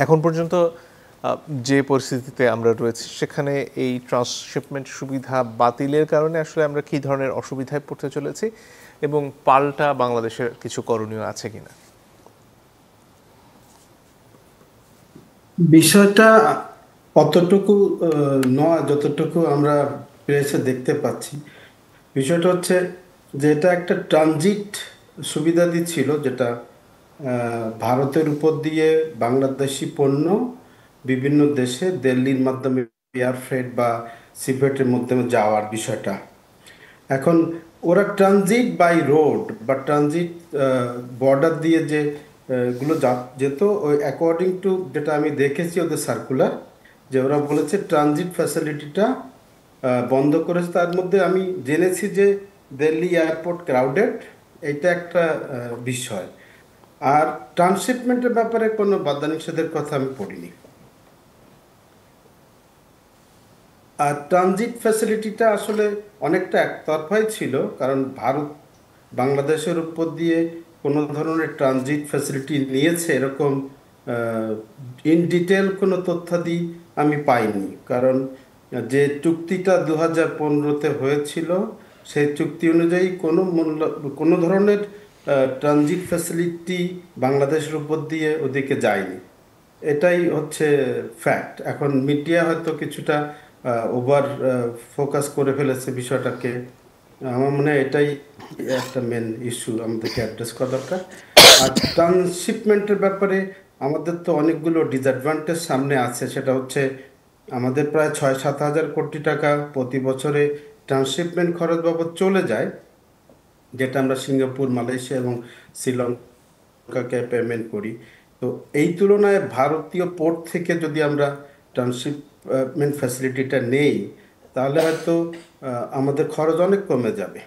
এখন পর্যন্ত যে পরিস্থিতিতে আমরা রয়েছি সেখানে এই ট্রান্সশিপমেন্ট সুবিধা বাতিলের কারণে আসলে আমরা কী ধরনের অসুবিধায় পড়তে চলেছি এবং পাল্টা বাংলাদেশের কিছু করণীয় আছে কিনা? বিষয়টা অতটুকু নয় যতটুকু আমরা প্রেসে দেখতে পাচ্ছি। বিষয়টা হচ্ছে যে এটা একটা ট্রানজিট সুবিধা দিচ্ছিল, যেটা ভারতের উপর দিয়ে বাংলাদেশি পণ্য বিভিন্ন দেশে দিল্লির মাধ্যমে এয়ার ফ্রেট বা সিপেটের মাধ্যমে যাওয়ার বিষয়টা। এখন ওরা ট্রানজিট বাই রোড বা ট্রানজিট বর্ডার দিয়ে যে গুলো যেত, ওই অ্যাকর্ডিং টু যেটা আমি দেখেছি ওদের সার্কুলার, যে ওরা বলেছে ট্রানজিট ফ্যাসিলিটিটা বন্ধ করেছে। তার মধ্যে আমি জেনেছি যে দিল্লি এয়ারপোর্ট ক্রাউডেড, এটা একটা বিষয়। আর ট্রান্সশিপমেন্টের ব্যাপারে কোনো বাধা নিষেধের কথা আমি পড়িনি। আর ট্রানজিট ফ্যাসিলিটিটা আসলে অনেকটা একতরফাই ছিল, কারণ ভারত বাংলাদেশের উপর দিয়ে কোনো ধরনের ট্রানজিট ফ্যাসিলিটি নিয়েছে এরকম ইন ডিটেল কোনো তথ্যাদি আমি পাইনি। কারণ যে চুক্তিটা 2015-তে হয়েছিল, সেই চুক্তি অনুযায়ী কোনো ধরনের ট্রানজিট ফ্যাসিলিটি বাংলাদেশের উপর দিয়ে ওদিকে যায়নি। এটাই হচ্ছে ফ্যাক্ট। এখন মিডিয়া হয়তো কিছুটা ওভার ফোকাস করে ফেলেছে বিষয়টাকে। আমার মনে হয় এটাই একটা মেন ইস্যু আমাদেরকে অ্যাড্রেস করা দরকার। আর ট্রান্সশিপমেন্টের ব্যাপারে আমাদের তো অনেকগুলো ডিসঅ্যাডভান্টেজ সামনে আছে। সেটা হচ্ছে আমাদের প্রায় 6-7 হাজার কোটি টাকা প্রতি বছরে ট্রান্সশিপমেন্ট খরচ বাবদ চলে যায়, যেটা আমরা সিঙ্গাপুর, মালয়েশিয়া এবং শ্রীলঙ্কাকে পেমেন্ট করি। তো এই তুলনায় ভারতীয় পোর্ট থেকে যদি আমরা ট্রান্সশিপমেন্ট ফ্যাসিলিটিটা নেই, তাহলে হয়তো আমাদের খরচ অনেক কমে যাবে।